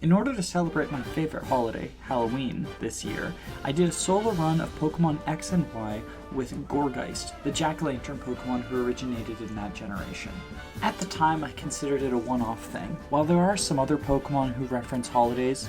In order to celebrate my favorite holiday, Halloween, this year, I did a solo run of Pokemon X and Y with Gourgeist, the jack-o'-lantern Pokemon who originated in that generation. At the time, I considered it a one-off thing. While there are some other Pokemon who reference holidays,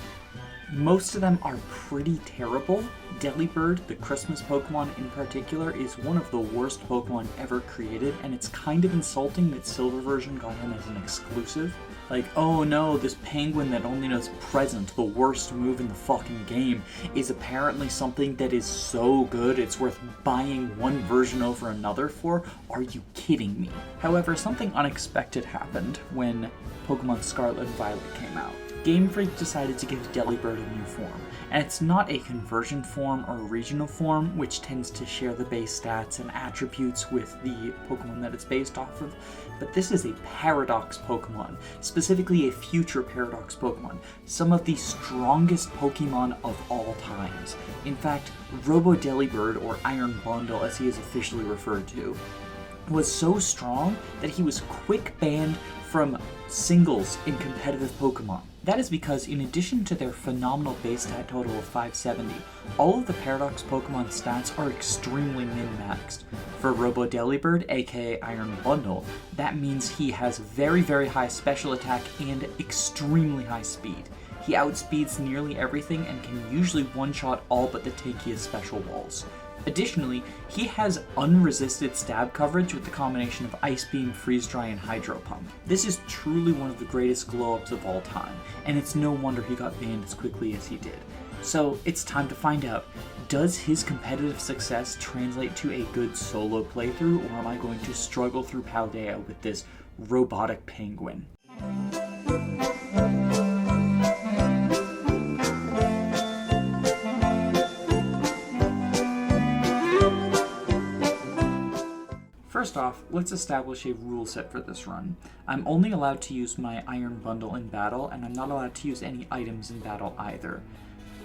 most of them are pretty terrible. Delibird, the Christmas Pokemon in particular, is one of the worst Pokemon ever created, and it's kind of insulting that Silver version got him as an exclusive. Like, oh no, this penguin that only knows present, the worst move in the fucking game, is apparently something that is so good it's worth buying one version over another for? Are you kidding me? However, something unexpected happened when Pokemon Scarlet and Violet came out. Game Freak decided to give Delibird a new form, and it's not a conversion form or a regional form, which tends to share the base stats and attributes with the Pokemon that it's based off of, but this is a Paradox Pokemon, specifically a future Paradox Pokemon, some of the strongest Pokemon of all times. In fact, Robo Delibird, or Iron Bundle as he is officially referred to, was so strong that he was quick banned from singles in competitive Pokemon. That is because, in addition to their phenomenal base stat total of 570, all of the Paradox Pokemon stats are extremely min-maxed. For Robo Delibird, aka Iron Bundle, that means he has very, very high special attack and extremely high speed. He outspeeds nearly everything and can usually one-shot all but the tankiest special walls. Additionally, he has unresisted stab coverage with the combination of Ice Beam, Freeze Dry, and Hydro Pump. This is truly one of the greatest glow-ups of all time, and it's no wonder he got banned as quickly as he did. So it's time to find out, does his competitive success translate to a good solo playthrough, or am I going to struggle through Paldea with this robotic penguin? First off, let's establish a rule set for this run. I'm only allowed to use my Iron Bundle in battle, and I'm not allowed to use any items in battle either.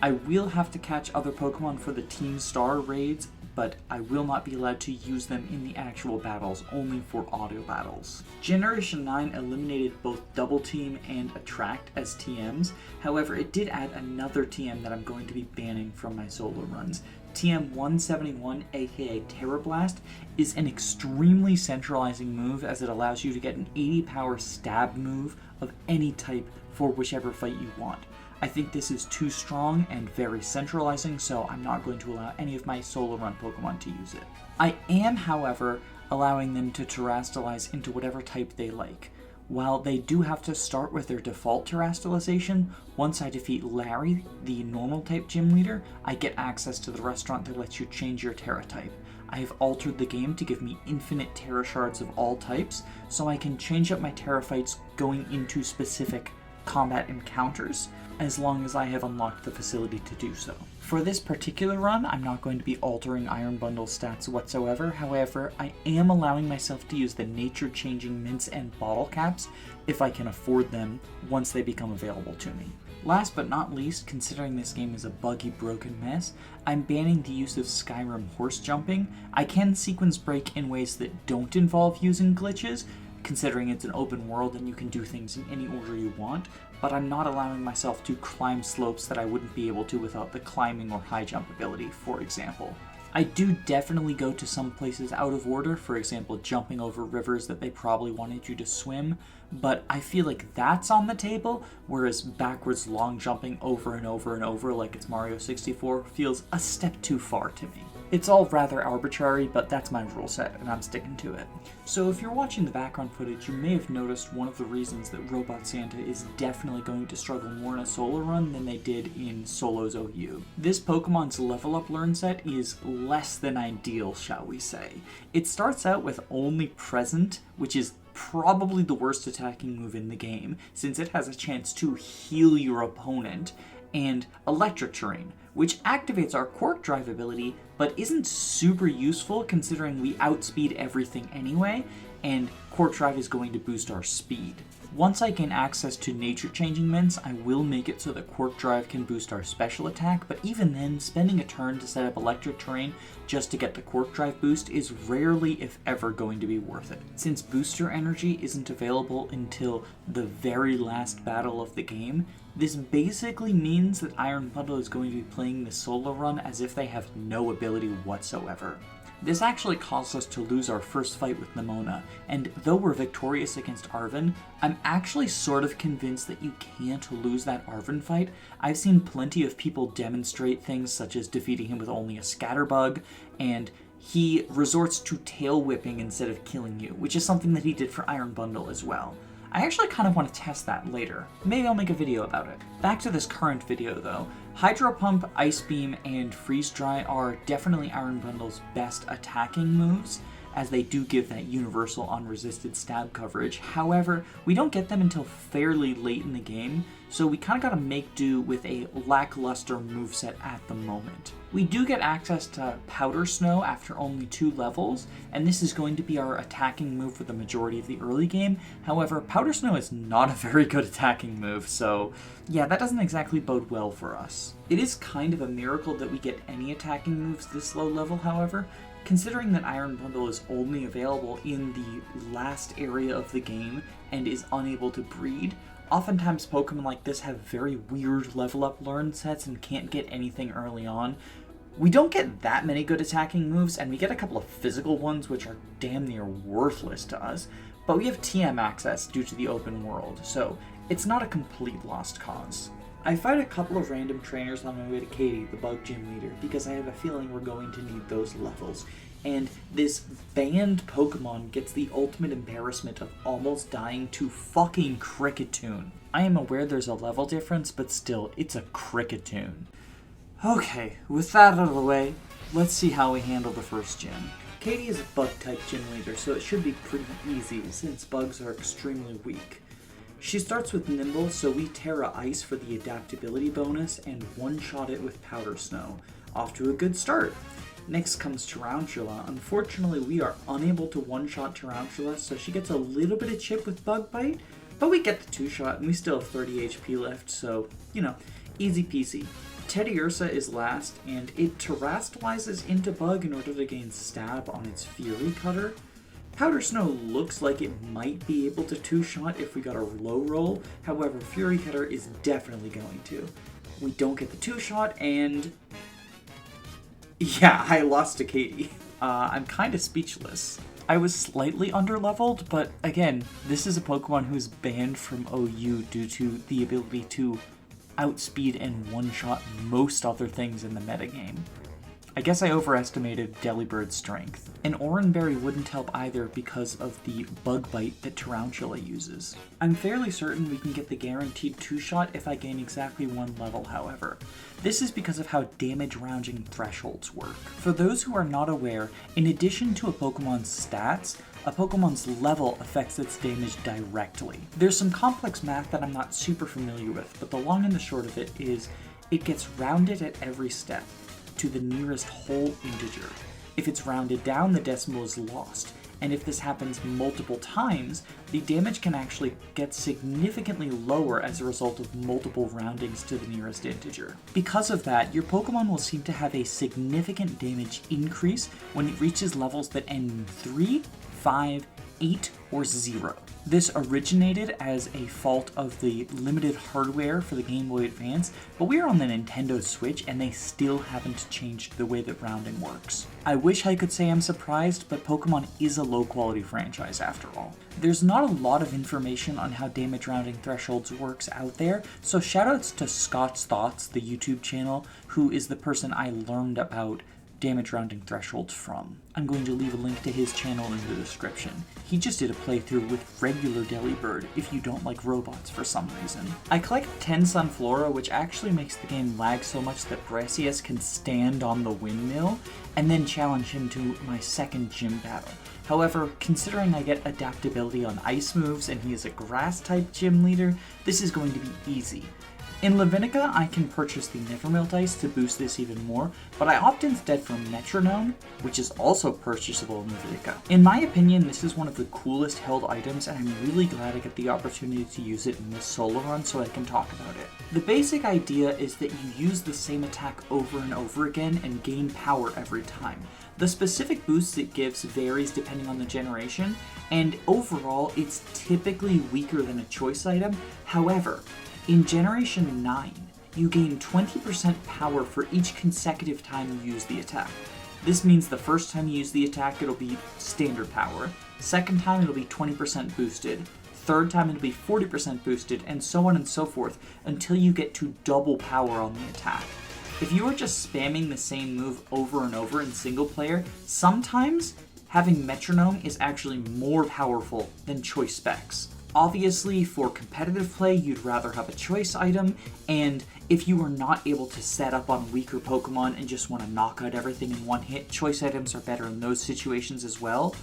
I will have to catch other Pokemon for the Team Star raids, but I will not be allowed to use them in the actual battles, only for auto battles. Generation 9 eliminated both Double Team and Attract as TMs, however it did add another TM that I'm going to be banning from my solo runs. TM 171, aka Terra Blast, is an extremely centralizing move as it allows you to get an 80 power stab move of any type for whichever fight you want. I think this is too strong and very centralizing, so I'm not going to allow any of my solo run Pokemon to use it. I am, however, allowing them to terrestrialize into whatever type they like. While they do have to start with their default terrestrialization, once I defeat Larry, the normal type gym leader, I get access to the restaurant that lets you change your Terra type. I have altered the game to give me infinite Terra shards of all types, so I can change up my Terra fights going into specific combat encounters, as long as I have unlocked the facility to do so. For this particular run, I'm not going to be altering Iron Bundle stats whatsoever, however, I am allowing myself to use the nature-changing mints and bottle caps if I can afford them once they become available to me. Last but not least, considering this game is a buggy, broken mess, I'm banning the use of Skyrim Horse Jumping. I can sequence break in ways that don't involve using glitches, considering it's an open world and you can do things in any order you want, but I'm not allowing myself to climb slopes that I wouldn't be able to without the climbing or high jump ability, for example. I do definitely go to some places out of order, for example jumping over rivers that they probably wanted you to swim, but I feel like that's on the table, whereas backwards long jumping over and over and over like it's Mario 64 feels a step too far to me. It's all rather arbitrary, but that's my rule set, and I'm sticking to it. So if you're watching the background footage, you may have noticed one of the reasons that Robot Santa is definitely going to struggle more in a solo run than they did in Solo's OU. This Pokemon's level up learn set is less than ideal, shall we say. It starts out with only Present, which is probably the worst attacking move in the game, since it has a chance to heal your opponent, and Electric Terrain, which activates our Quark Drive ability, but isn't super useful considering we outspeed everything anyway, and Quark Drive is going to boost our speed. Once I gain access to nature-changing mints, I will make it so that Quark Drive can boost our special attack, but even then, spending a turn to set up electric terrain just to get the Quark Drive boost is rarely, if ever, going to be worth it. Since booster energy isn't available until the very last battle of the game, this basically means that Iron Bundle is going to be playing the solo run as if they have no ability whatsoever. This actually caused us to lose our first fight with Nemona, and though we're victorious against Arven, I'm actually sort of convinced that you can't lose that Arven fight. I've seen plenty of people demonstrate things such as defeating him with only a scatterbug, and he resorts to tail whipping instead of killing you, which is something that he did for Iron Bundle as well. I actually kind of want to test that later. Maybe I'll make a video about it. Back to this current video though. Hydro Pump, Ice Beam, and Freeze Dry are definitely Iron Bundle's best attacking moves, as they do give that universal unresisted stab coverage. However, we don't get them until fairly late in the game, so we kind of gotta make do with a lackluster moveset at the moment. We do get access to Powder Snow after only 2 levels, and this is going to be our attacking move for the majority of the early game. However, Powder Snow is not a very good attacking move, so yeah, that doesn't exactly bode well for us. It is kind of a miracle that we get any attacking moves this low level, however, considering that Iron Bundle is only available in the last area of the game and is unable to breed. Oftentimes Pokemon like this have very weird level up learn sets and can't get anything early on. We don't get that many good attacking moves, and we get a couple of physical ones which are damn near worthless to us, but we have TM access due to the open world, so it's not a complete lost cause. I fight a couple of random trainers on my way to Katie, the bug gym leader, because I have a feeling we're going to need those levels. And this banned Pokemon gets the ultimate embarrassment of almost dying to fucking Cricketune. I am aware there's a level difference, but still, it's a Cricketune. Okay, with that out of the way, let's see how we handle the first gym. Katie is a bug-type gym leader, so it should be pretty easy, since bugs are extremely weak. She starts with Nimble, so we Terra Ice for the adaptability bonus and one-shot it with Powder Snow. Off to a good start. Next comes Tarantula. Unfortunately, we are unable to one-shot Tarantula, so she gets a little bit of chip with Bug Bite, but we get the 2-shot and we still have 30 HP left, so, you know, easy peasy. Teddiursa is last, and it terastallizes into Bug in order to gain stab on its Fury Cutter. Powder Snow looks like it might be able to 2-shot if we got a low roll, however Fury Cutter is definitely going to. We don't get the 2-shot, and yeah, I lost to Katie. I'm kind of speechless. I was slightly underleveled, but again, this is a Pokemon who's banned from OU due to the ability to outspeed and one-shot most other things in the metagame. I guess I overestimated Delibird's strength. An Oranberry wouldn't help either because of the Bug Bite that Tarantula uses. I'm fairly certain we can get the guaranteed 2-shot if I gain exactly 1 level, however. This is because of how damage rounding thresholds work. For those who are not aware, in addition to a Pokemon's stats, a Pokemon's level affects its damage directly. There's some complex math that I'm not super familiar with, but the long and the short of it is it gets rounded at every step to the nearest whole integer. If it's rounded down, the decimal is lost, and if this happens multiple times, the damage can actually get significantly lower as a result of multiple roundings to the nearest integer. Because of that, your Pokemon will seem to have a significant damage increase when it reaches levels that end in 3, 5, 8, or 0. This originated as a fault of the limited hardware for the Game Boy Advance, but we are on the Nintendo Switch and they still haven't changed the way that rounding works. I wish I could say I'm surprised, but Pokemon is a low-quality franchise after all. There's not a lot of information on how damage rounding thresholds works out there, so shoutouts to Scott's Thoughts, the YouTube channel, who is the person I learned about damage rounding thresholds from. I'm going to leave a link to his channel in the description. He just did a playthrough with regular Delibird if you don't like robots for some reason. I collect 10 Sunflora, which actually makes the game lag so much that Brassius can stand on the windmill, and then challenge him to my second gym battle. However, considering I get adaptability on ice moves and he is a grass type gym leader, this is going to be easy. In Lavinica, I can purchase the Nevermill dice to boost this even more, but I opt instead for Metronome, which is also purchasable in Lavinica. In my opinion, this is one of the coolest held items, and I'm really glad I get the opportunity to use it in this solo run so I can talk about it. The basic idea is that you use the same attack over and over again and gain power every time. The specific boosts it gives varies depending on the generation, and overall it's typically weaker than a choice item. However, in Generation 9, you gain 20% power for each consecutive time you use the attack. This means the first time you use the attack it'll be standard power, second time it'll be 20% boosted, third time it'll be 40% boosted, and so on and so forth until you get to double power on the attack. If you are just spamming the same move over and over in single player, sometimes having Metronome is actually more powerful than choice specs. Obviously, for competitive play, you'd rather have a choice item, and if you are not able to set up on weaker Pokemon and just want to knock out everything in one hit, choice items are better in those situations as well.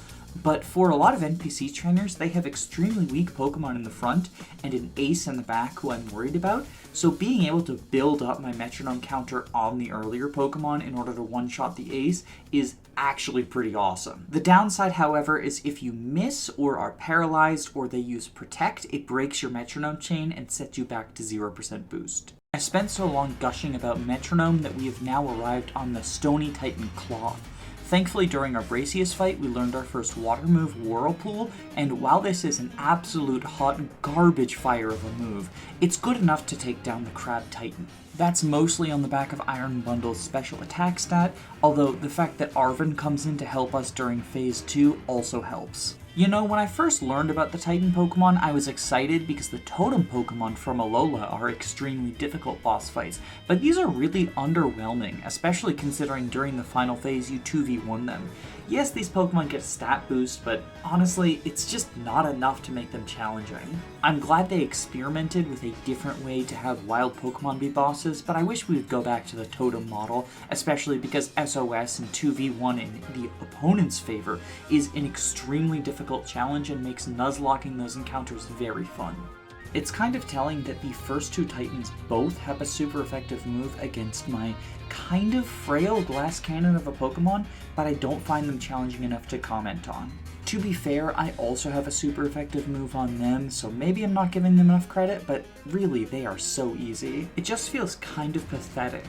But for a lot of NPC trainers, they have extremely weak Pokemon in the front and an ace in the back who I'm worried about, so being able to build up my Metronome counter on the earlier Pokemon in order to one-shot the ace is actually pretty awesome. The downside, however, is if you miss or are paralyzed or they use Protect, it breaks your Metronome chain and sets you back to 0% boost. I spent so long gushing about Metronome that we have now arrived on the Stony Titan Cloth. Thankfully, during our Bracius fight, we learned our first water move, Whirlpool, and while this is an absolute hot garbage fire of a move, it's good enough to take down the Crab Titan. That's mostly on the back of Iron Bundle's special attack stat, although the fact that Arven comes in to help us during Phase 2 also helps. You know, when I first learned about the Titan Pokemon, I was excited because the Totem Pokemon from Alola are extremely difficult boss fights, but these are really underwhelming, especially considering during the final phase you 2v1 them. Yes, these Pokemon get a stat boost, but honestly, it's just not enough to make them challenging. I'm glad they experimented with a different way to have wild Pokemon be bosses, but I wish we would go back to the Totem model, especially because SOS and 2v1 in the opponent's favor is an extremely difficult challenge and makes Nuzlocking those encounters very fun. It's kind of telling that the first two Titans both have a super effective move against my kind of frail glass cannon of a Pokemon, but I don't find them challenging enough to comment on. To be fair, I also have a super effective move on them, so maybe I'm not giving them enough credit, but really, they are so easy. It just feels kind of pathetic.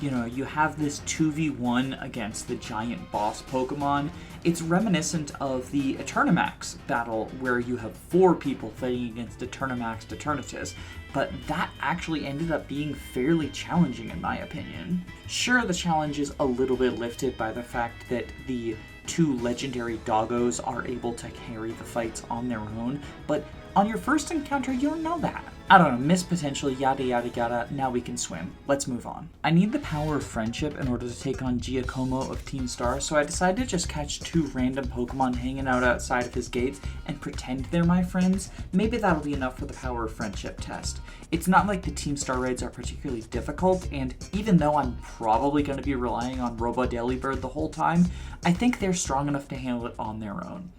You know, you have this 2v1 against the giant boss Pokemon. It's reminiscent of the Eternamax battle where you have 4 people fighting against Eternamax Eternatus, but that actually ended up being fairly challenging in my opinion. Sure, the challenge is a little bit lifted by the fact that the 2 legendary doggos are able to carry the fights on their own, but on your first encounter, you don't know that. I don't know, missed potential, yada yada yada, now we can swim. Let's move on. I need the power of friendship in order to take on Giacomo of Team Star, so I decided to just catch 2 random Pokemon hanging out outside of his gates and pretend they're my friends. Maybe that'll be enough for the power of friendship test. It's not like the Team Star raids are particularly difficult, and even though I'm probably going to be relying on Robo Delibird the whole time, I think they're strong enough to handle it on their own.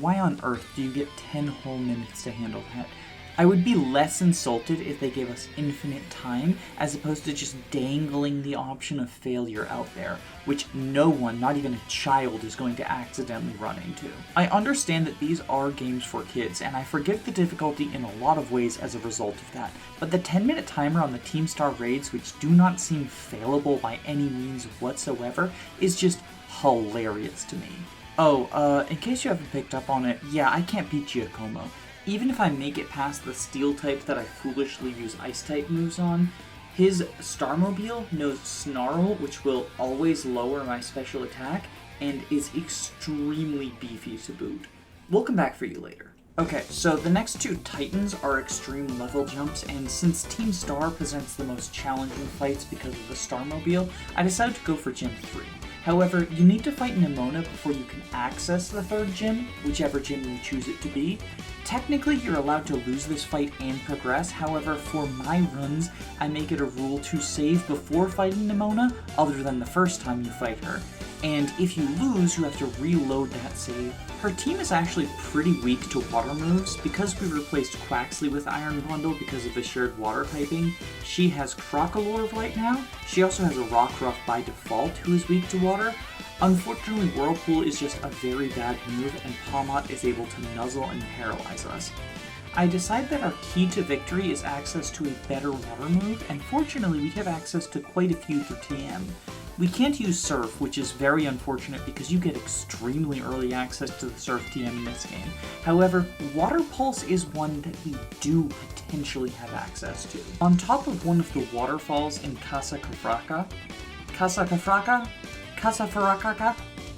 Why on earth do you get 10 whole minutes to handle that? I would be less insulted if they gave us infinite time, as opposed to just dangling the option of failure out there, which no one, not even a child, is going to accidentally run into. I understand that these are games for kids, and I forgive the difficulty in a lot of ways as a result of that, but the 10-minute timer on the Team Star raids, which do not seem failable by any means whatsoever, is just hilarious to me. Oh, in case you haven't picked up on it, yeah, I can't beat Giacomo. Even if I make it past the Steel type that I foolishly use Ice type moves on, his Starmobile knows Snarl, which will always lower my special attack, and is extremely beefy to boot. We'll come back for you later. Okay, so the next 2 Titans are extreme level jumps, and since Team Star presents the most challenging fights because of the Starmobile, I decided to go for Gym 3. However, you need to fight Nemona before you can access the 3rd gym, whichever gym you choose it to be, Technically, you're allowed to lose this fight and progress, however, for my runs, I make it a rule to save before fighting Nemona, other than the first time you fight her. And if you lose, you have to reload that save. Her team is actually pretty weak to water moves. Because we replaced Quaxly with Iron Bundle because of the shared water typing, she has Crocalor right now. She also has a Rockruff by default who is weak to water. Unfortunately, Whirlpool is just a very bad move, and Palmot is able to nuzzle and paralyze us. I decide that our key to victory is access to a better water move, and fortunately we have access to quite a few through TM. We can't use Surf, which is very unfortunate because you get extremely early access to the Surf TM in this game. However, Water Pulse is one that we do potentially have access to. On top of one of the waterfalls in Casafraca,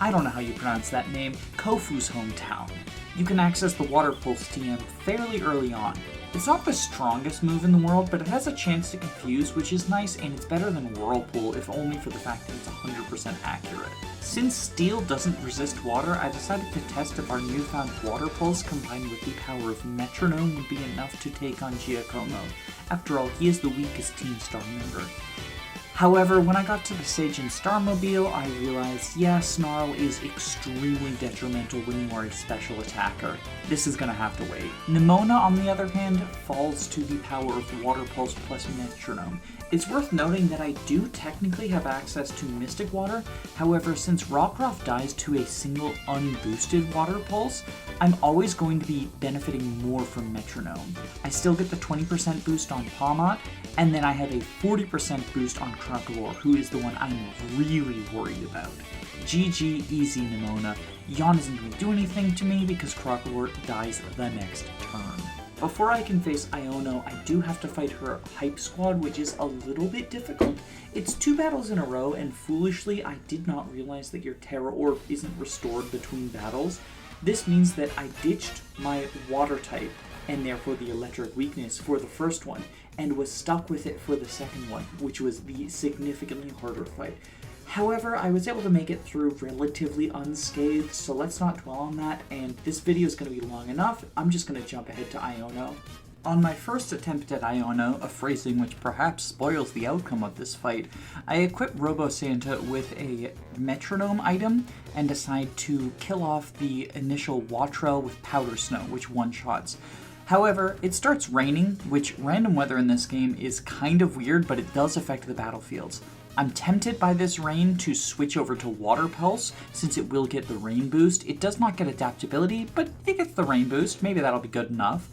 I don't know how you pronounce that name, Kofu's hometown. You can access the Water Pulse TM fairly early on. It's not the strongest move in the world, but it has a chance to confuse, which is nice, and it's better than Whirlpool, if only for the fact that it's 100% accurate. Since Steel doesn't resist water, I decided to test if our newfound Water Pulse combined with the power of Metronome would be enough to take on Giacomo. After all, he is the weakest Team Star member. However, when I got to the Sage and Starmobile, I realized, yeah, Snarl is extremely detrimental when you are a special attacker. This is gonna have to wait. Nemona, on the other hand, falls to the power of Water Pulse plus Metronome. It's worth noting that I do technically have access to Mystic Water, however, since Rockruff dies to a single unboosted Water Pulse, I'm always going to be benefiting more from Metronome. I still get the 20% boost on Palmot, and then I have a 40% boost on Crocalor, who is the one I'm really worried about. GG, easy Nemona. Yawn isn't going to do anything to me because Crocalor dies the next turn. Before I can face Iono, I do have to fight her Hype Squad, which is a little bit difficult. It's 2 battles in a row, and foolishly, I did not realize that your Terra Orb isn't restored between battles. This means that I ditched my Water type, and therefore the Electric weakness for the first one, and was stuck with it for the second one, which was the significantly harder fight. However, I was able to make it through relatively unscathed, so let's not dwell on that, and this video is going to be long enough. I'm just going to jump ahead to Iono. On my first attempt at Iono, a phrasing which perhaps spoils the outcome of this fight, I equip Robo Santa with a Metronome item and decide to kill off the initial Watrel with Powder Snow, which one-shots. However, it starts raining, which random weather in this game is kind of weird, but it does affect the battlefields. I'm tempted by this rain to switch over to Water Pulse, since it will get the rain boost. It does not get adaptability, but it gets the rain boost. Maybe that'll be good enough.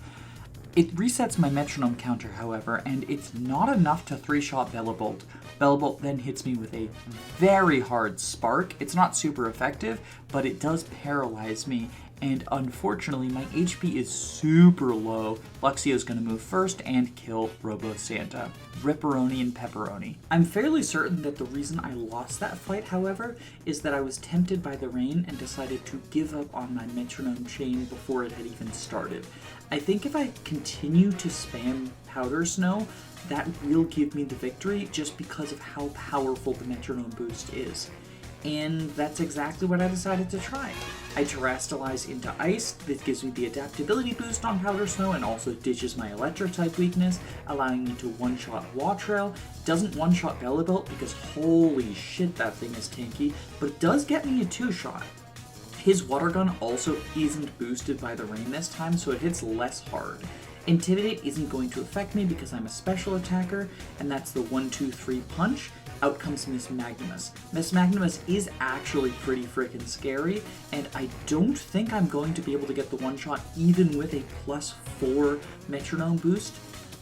It resets my Metronome counter, however, and it's not enough to 3-shot Bellibolt. Bellibolt then hits me with a very hard Spark. It's not super effective, but it does paralyze me, and unfortunately my HP is super low. Luxio's gonna move first and kill Robo Santa. Ripperoni and Pepperoni. I'm fairly certain that the reason I lost that fight, however, is that I was tempted by the rain and decided to give up on my Metronome chain before it had even started. I think if I continue to spam Powder Snow, that will give me the victory just because of how powerful the Metronome boost is. And that's exactly what I decided to try. I Terrastalize into Ice. This gives me the adaptability boost on Powder Snow and also ditches my Electric type weakness, allowing me to one-shot Watrel. Doesn't one-shot Bellibolt because holy shit that thing is tanky, but it does get me a 2-shot. His Water Gun also isn't boosted by the rain this time, so it hits less hard. Intimidate isn't going to affect me because I'm a special attacker, and that's the 1-2-3 punch. Out comes Miss Magnimus. Miss Magnimus is actually pretty freaking scary, and I don't think I'm going to be able to get the one-shot even with a +4 Metronome boost.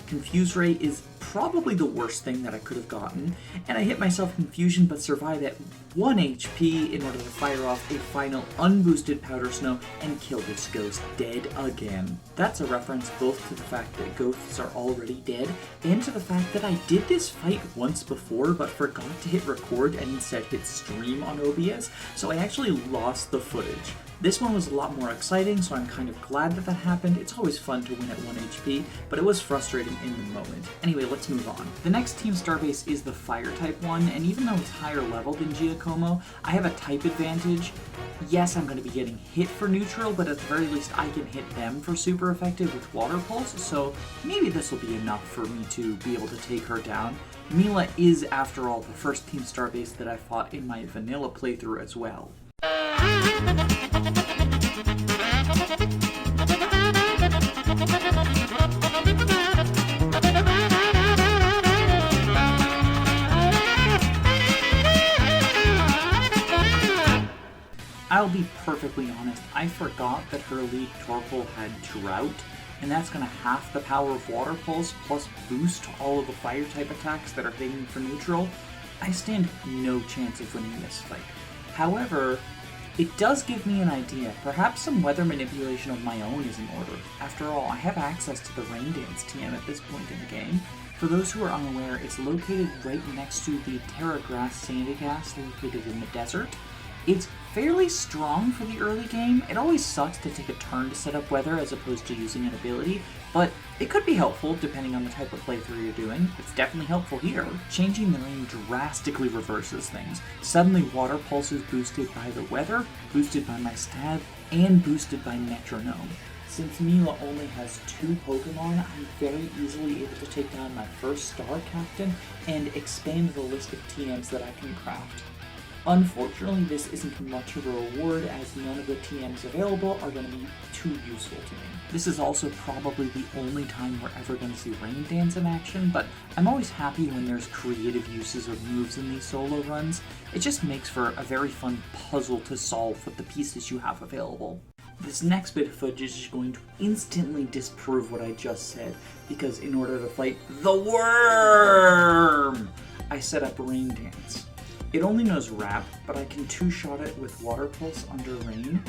Confuse Ray is probably the worst thing that I could have gotten, and I hit myself Confusion but survive at 1 HP in order to fire off a final unboosted Powder Snow and kill this ghost dead again. That's a reference both to the fact that ghosts are already dead and to the fact that I did this fight once before but forgot to hit record and instead hit stream on OBS, so I actually lost the footage. This one was a lot more exciting, so I'm kind of glad that that happened. It's always fun to win at 1 HP, but it was frustrating in the moment. Anyway, let's move on. The next Team Starbase is the Fire type one, and even though it's higher level than Giacomo, I have a type advantage. Yes, I'm going to be getting hit for neutral, but at the very least I can hit them for super effective with Water Pulse, so maybe this will be enough for me to be able to take her down. Mila is, after all, the first Team Starbase that I fought in my vanilla playthrough as well. I'll be perfectly honest, I forgot that her lead Torkoal had Drought, and that's going to half the power of Water Pulse, plus boost all of the Fire type attacks that are hitting for neutral. I stand no chance of winning this fight. However, it does give me an idea. Perhaps some weather manipulation of my own is in order. After all, I have access to the Rain Dance TM at this point in the game. For those who are unaware, it's located right next to the Terra Grass Sandygast located in the desert. It's fairly strong for the early game. It always sucks to take a turn to set up weather as opposed to using an ability, but it could be helpful depending on the type of playthrough you're doing. It's definitely helpful here. Changing the rain drastically reverses things. Suddenly Water Pulse is boosted by the weather, boosted by my stab, and boosted by Metronome. Since Mila only has 2 Pokemon, I'm very easily able to take down my first Star Captain and expand the list of TMs that I can craft. Unfortunately, this isn't much of a reward as none of the TMs available are going to be too useful to me. This is also probably the only time we're ever going to see Rain Dance in action, but I'm always happy when there's creative uses of moves in these solo runs. It just makes for a very fun puzzle to solve with the pieces you have available. This next bit of footage is going to instantly disprove what I just said, because in order to fight the worm, I set up Rain Dance. It only knows Wrap, but I can 2-shot it with Water Pulse under Rain.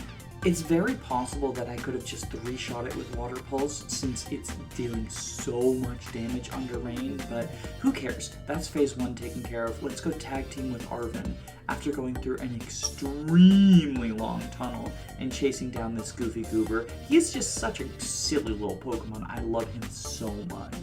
It's very possible that I could have just 3-shot it with Water Pulse since it's dealing so much damage under Rain, but who cares? That's phase 1 taken care of. Let's go tag team with Arven. After going through an extremely long tunnel and chasing down this goofy goober, he's just such a silly little Pokemon. I love him so much.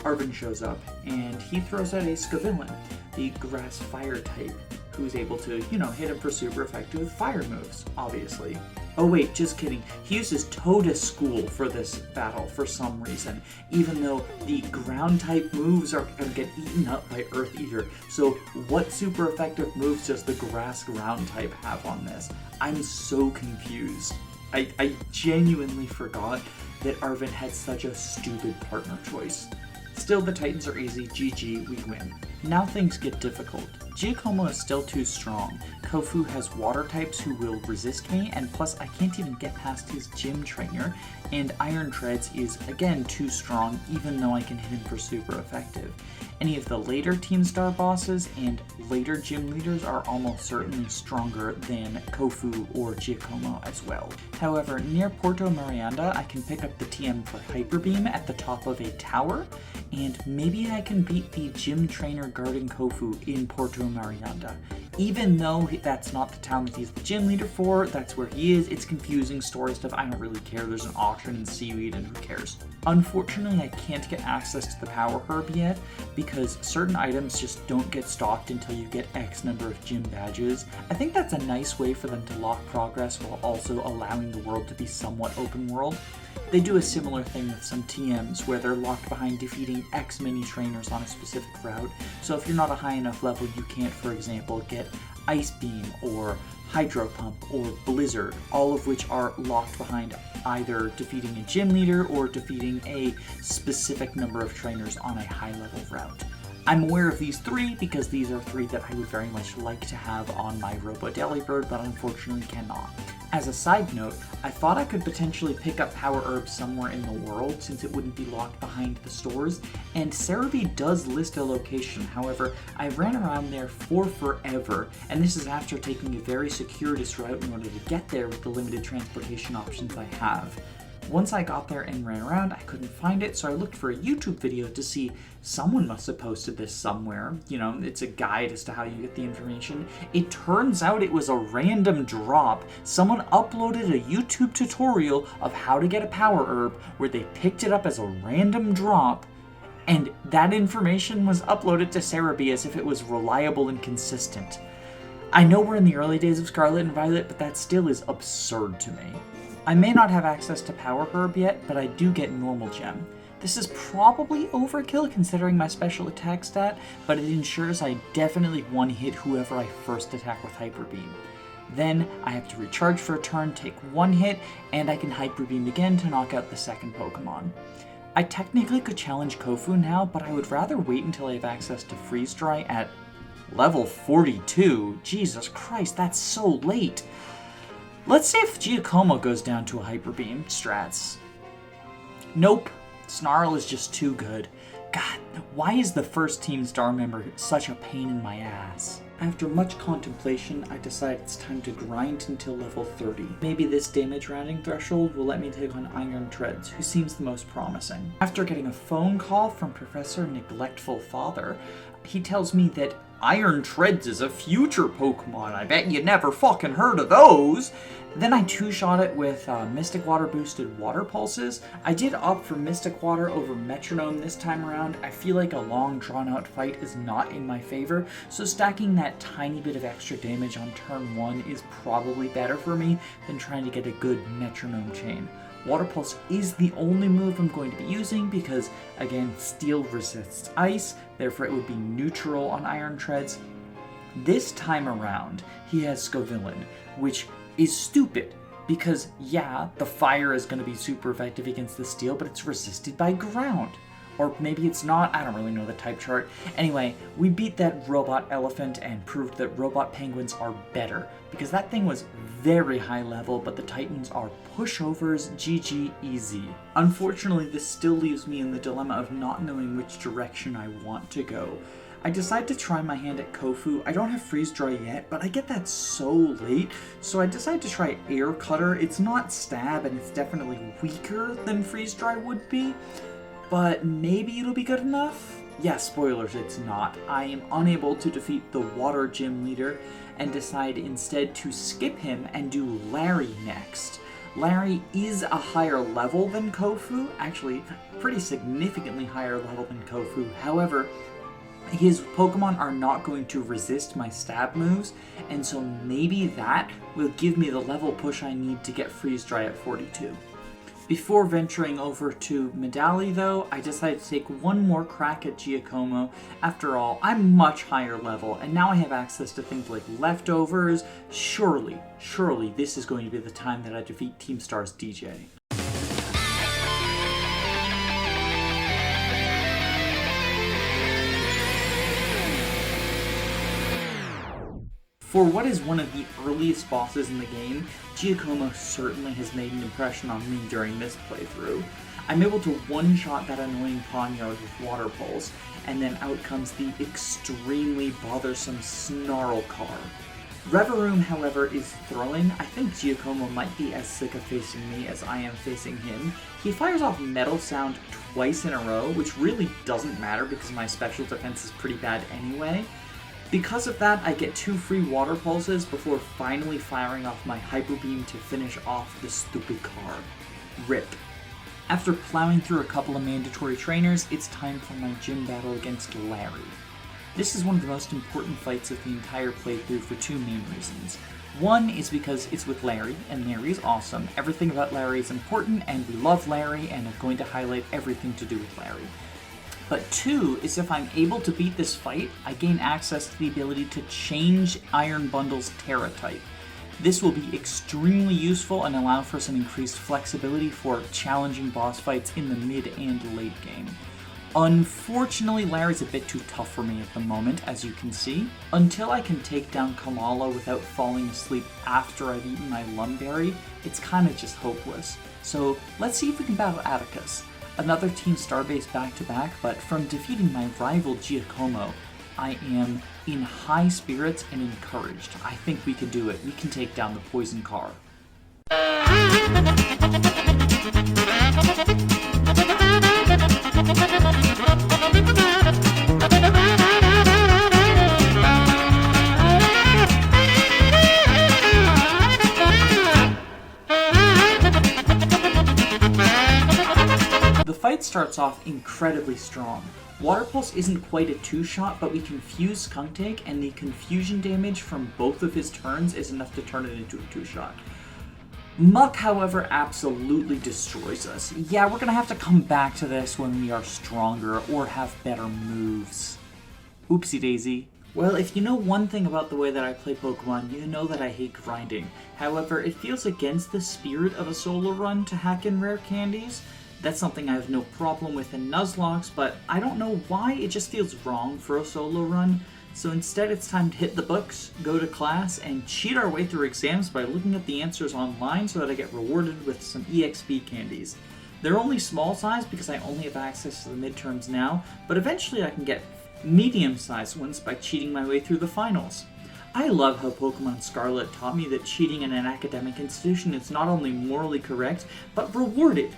Arven shows up, and he throws out a Scavillain, the grass fire type, who's able to, hit him for super effective fire moves, obviously. Oh wait, just kidding. He uses Toda School for this battle for some reason, even though the ground type moves are going to get eaten up by Earth Eater. So what super effective moves does the grass ground type have on this? I'm so confused. I genuinely forgot that Arven had such a stupid partner choice. Still, the Titans are easy. GG, we win. Now things get difficult. Giacomo is still too strong. Kofu has water types who will resist me, and plus I can't even get past his gym trainer, and Iron Treads is again too strong even though I can hit him for super effective. Any of the later Team Star bosses and later gym leaders are almost certainly stronger than Kofu or Giacomo as well. However, near Porto Marianda, I can pick up the TM for Hyper Beam at the top of a tower, and maybe I can beat the gym trainer guarding Kofu in Porto Marianda. Even though that's not the town that he's the gym leader for, that's where he is. It's confusing story stuff. I don't really care. There's an auction and seaweed, and who cares? Unfortunately, I can't get access to the Power Herb yet because certain items just don't get stocked until you get X number of gym badges. I think that's a nice way for them to lock progress while also allowing the world to be somewhat open world. They do a similar thing with some TMs where they're locked behind defeating X many trainers on a specific route. So if you're not a high enough level, you can't, for example, get Ice Beam or Hydro Pump or Blizzard, all of which are locked behind either defeating a gym leader or defeating a specific number of trainers on a high level route. I'm aware of these 3 because these are 3 that I would very much like to have on my Robo Delibird, but unfortunately cannot. As a side note, I thought I could potentially pick up Power Herbs somewhere in the world since it wouldn't be locked behind the stores, and Cerebi does list a location. However, I ran around there for forever, and this is after taking a very circuitous route in order to get there with the limited transportation options I have. Once I got there and ran around, I couldn't find it, so I looked for a YouTube video to see someone must have posted this somewhere. It's a guide as to how you get the information. It turns out it was a random drop. Someone uploaded a YouTube tutorial of how to get a Power Herb where they picked it up as a random drop, and that information was uploaded to Cerebi as if it was reliable and consistent. I know we're in the early days of Scarlet and Violet, but that still is absurd to me. I may not have access to Power Herb yet, but I do get Normal Gem. This is probably overkill considering my special attack stat, but it ensures I definitely one-hit whoever I first attack with Hyper Beam. Then I have to recharge for a turn, take one hit, and I can Hyper Beam again to knock out the second Pokemon. I technically could challenge Kofu now, but I would rather wait until I have access to Freeze Dry at level 42. Jesus Christ, that's so late. Let's see if Giacomo goes down to a Hyper Beam strats. Nope. Snarl is just too good. God, why is the first Team Star member such a pain in my ass? After much contemplation, I decide it's time to grind until level 30. Maybe this damage rounding threshold will let me take on Iron Treads, who seems the most promising. After getting a phone call from Professor Neglectful Father, he tells me that Iron Treads is a future Pokemon. I bet you never fucking heard of those. Then I two-shot it with Mystic Water boosted Water Pulses. I did opt for Mystic Water over Metronome this time around. I feel like a long drawn-out fight is not in my favor, so stacking that tiny bit of extra damage on turn 1 is probably better for me than trying to get a good Metronome chain. Water Pulse is the only move I'm going to be using because, again, Steel resists Ice, therefore it would be neutral on Iron Treads. This time around, he has Scovillain, which is stupid because, yeah, the Fire is going to be super effective against the Steel, but it's resisted by Ground. Or maybe it's not, I don't really know the type chart. Anyway, we beat that Robot Elephant and proved that Robot Penguins are better, because that thing was very high level, but the Titans are pushovers, GG easy. Unfortunately, this still leaves me in the dilemma of not knowing which direction I want to go. I decide to try my hand at Kofu. I don't have Freeze Dry yet, but I get that so late, so I decide to try Air Cutter. It's not Stab, and it's definitely weaker than Freeze Dry would be, but maybe it'll be good enough? Yeah, spoilers, it's not. I am unable to defeat the Water Gym Leader and decide instead to skip him and do Larry next. Larry is a higher level than Kofu, actually pretty significantly higher level than Kofu. However, his Pokemon are not going to resist my stab moves, and so maybe that will give me the level push I need to get Freeze Dry at 42. Before venturing over to Medali, though, I decided to take one more crack at Giacomo. After all, I'm much higher level, and now I have access to things like Leftovers. Surely this is going to be the time that I defeat Team Star's DJ. For what is one of the earliest bosses in the game, Giacomo certainly has made an impression on me during this playthrough. I'm able to one-shot that annoying Pawniard with Water Pulse, and then out comes the extremely bothersome Snarlcar. Reveroom, however, is thrilling. I think Giacomo might be as sick of facing me as I am facing him. He fires off Metal Sound twice in a row, which really doesn't matter because my special defense is pretty bad anyway. Because of that, I get 2 free Water Pulses before finally firing off my Hyper Beam to finish off the stupid car. RIP. After plowing through a couple of mandatory trainers, it's time for my gym battle against Larry. This is one of the most important fights of the entire playthrough for 2 main reasons. One is because it's with Larry, and Larry is awesome. Everything about Larry is important, and we love Larry, and I'm going to highlight everything to do with Larry. But 2 is if I'm able to beat this fight, I gain access to the ability to change Iron Bundle's Terra Type. This will be extremely useful and allow for some increased flexibility for challenging boss fights in the mid and late game. Unfortunately, Larry's a bit too tough for me at the moment, as you can see. Until I can take down Kamala without falling asleep after I've eaten my Lumberry, it's kind of just hopeless. So let's see if we can battle Atticus. Another Team Starbase back-to-back, but from defeating my rival Giacomo, I am in high spirits and encouraged. I think we can do it. We can take down the Poison Car. The fight starts starts off incredibly strong. Water Pulse isn't quite a 2-shot, but we confuse Skuntank, and the confusion damage from both of his turns is enough to turn it into a 2-shot. Muck, however, absolutely destroys us. Yeah, we're gonna have to come back to this when we are stronger or have better moves. Oopsie daisy. Well, if you know one thing about the way that I play Pokemon, you know that I hate grinding. However, it feels against the spirit of a solo run to hack in rare candies. That's something I have no problem with in Nuzlocke, but I don't know why, it just feels wrong for a solo run. So instead it's time to hit the books, go to class, and cheat our way through exams by looking at the answers online so that I get rewarded with some EXP candies. They're only small size because I only have access to the midterms now, but eventually I can get medium-sized ones by cheating my way through the finals. I love how Pokemon Scarlet taught me that cheating in an academic institution is not only morally correct, but rewarded.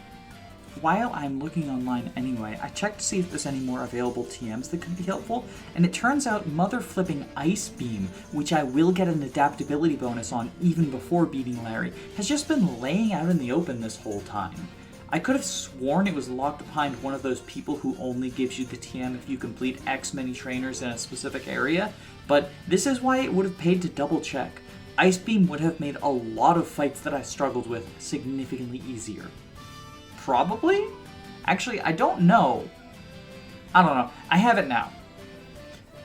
While I'm looking online anyway, I checked to see if there's any more available TMs that could be helpful, and it turns out mother-flipping Ice Beam, which I will get an adaptability bonus on even before beating Larry, has just been laying out in the open this whole time. I could have sworn it was locked behind one of those people who only gives you the TM if you complete X many trainers in a specific area, but this is why it would have paid to double check. Ice Beam would have made a lot of fights that I struggled with significantly easier. Probably? Actually, I don't know. I don't know. I have it now.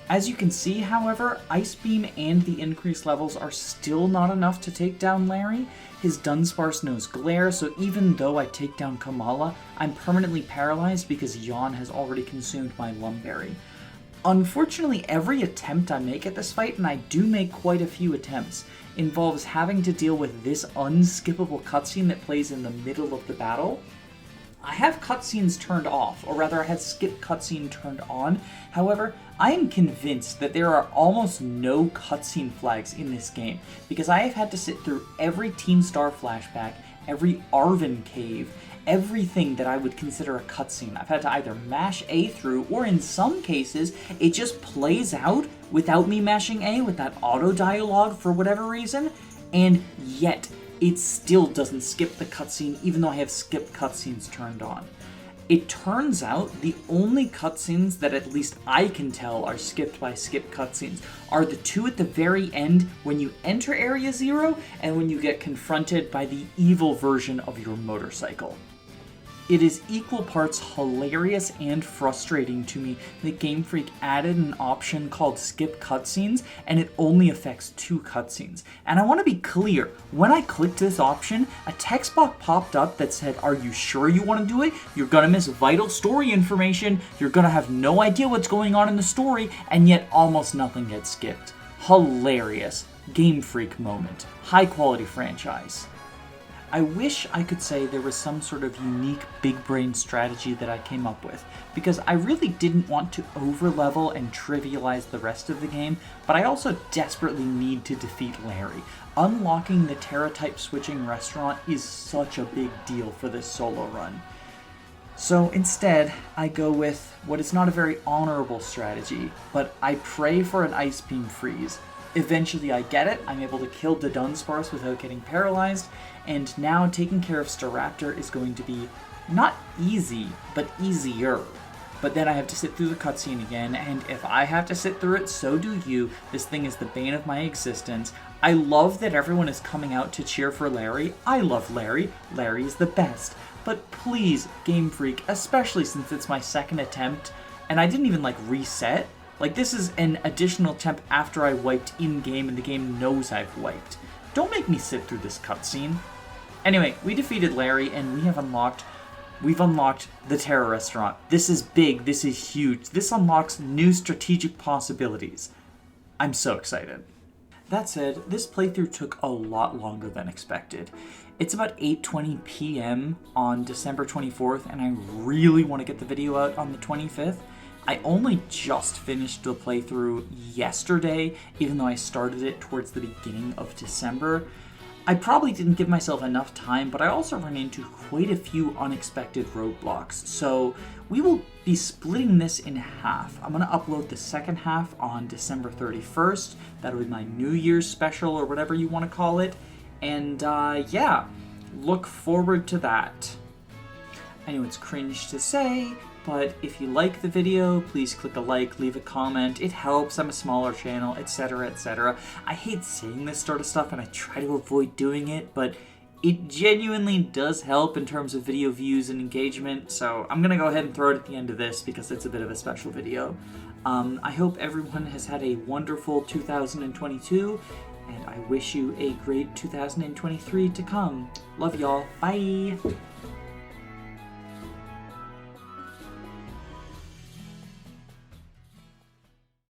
As you can see, however, Ice Beam and the increased levels are still not enough to take down Larry. His Dunsparce knows Glare, so even though I take down Kamala, I'm permanently paralyzed because Yawn has already consumed my Lumberry. Unfortunately, every attempt I make at this fight, and I do make quite a few attempts, involves having to deal with this unskippable cutscene that plays in the middle of the battle. I have cutscenes turned off, or rather I have skip cutscene turned on. However, I am convinced that there are almost no cutscene flags in this game, because I have had to sit through every Team Star flashback, every Arven cave, everything that I would consider a cutscene. I've had to either mash A through, or in some cases, it just plays out without me mashing A with that auto dialogue for whatever reason, and yet it still doesn't skip the cutscene even though I have skip cutscenes turned on. It turns out the only cutscenes that at least I can tell are skipped by skip cutscenes are the two at the very end when you enter Area 0 and when you get confronted by the evil version of your motorcycle. It is equal parts hilarious and frustrating to me that Game Freak added an option called skip cutscenes, and it only affects 2 cutscenes. And I want to be clear, when I clicked this option, a text box popped up that said, "Are you sure you want to do it? You're gonna miss vital story information, you're gonna have no idea what's going on in the story," and yet almost nothing gets skipped. Hilarious. Game Freak moment. High quality franchise. I wish I could say there was some sort of unique big brain strategy that I came up with, because I really didn't want to overlevel and trivialize the rest of the game, but I also desperately need to defeat Larry. Unlocking the Terra Type switching restaurant is such a big deal for this solo run. So instead, I go with what is not a very honorable strategy, but I pray for an Ice Beam freeze. Eventually I get it, I'm able to kill the Dunsparce without getting paralyzed, and now taking care of Staraptor is going to be not easy, but easier. But then I have to sit through the cutscene again, and if I have to sit through it, so do you. This thing is the bane of my existence. I love that everyone is coming out to cheer for Larry. I love Larry. Larry is the best. But please, Game Freak, especially since it's my second attempt, and I didn't even reset. This is an additional attempt after I wiped in-game and the game knows I've wiped. Don't make me sit through this cutscene. Anyway, we defeated Larry and we've unlocked the Terra Restaurant. This is big, this is huge. This unlocks new strategic possibilities. I'm so excited. That said, this playthrough took a lot longer than expected. It's about 8:20 p.m. on December 24th and I really want to get the video out on the 25th. I only just finished the playthrough yesterday, even though I started it towards the beginning of December. I probably didn't give myself enough time, but I also ran into quite a few unexpected roadblocks, so we will be splitting this in half. I'm going to upload the second half on December 31st. That'll be my New Year's special, or whatever you want to call it, and yeah, look forward to that. I know it's cringe to say, but if you like the video, please click a like, leave a comment. It helps. I'm a smaller channel, etc., etc. I hate saying this sort of stuff, and I try to avoid doing it, but it genuinely does help in terms of video views and engagement, so I'm gonna go ahead and throw it at the end of this because it's a bit of a special video. I hope everyone has had a wonderful 2022, and I wish you a great 2023 to come. Love y'all. Bye!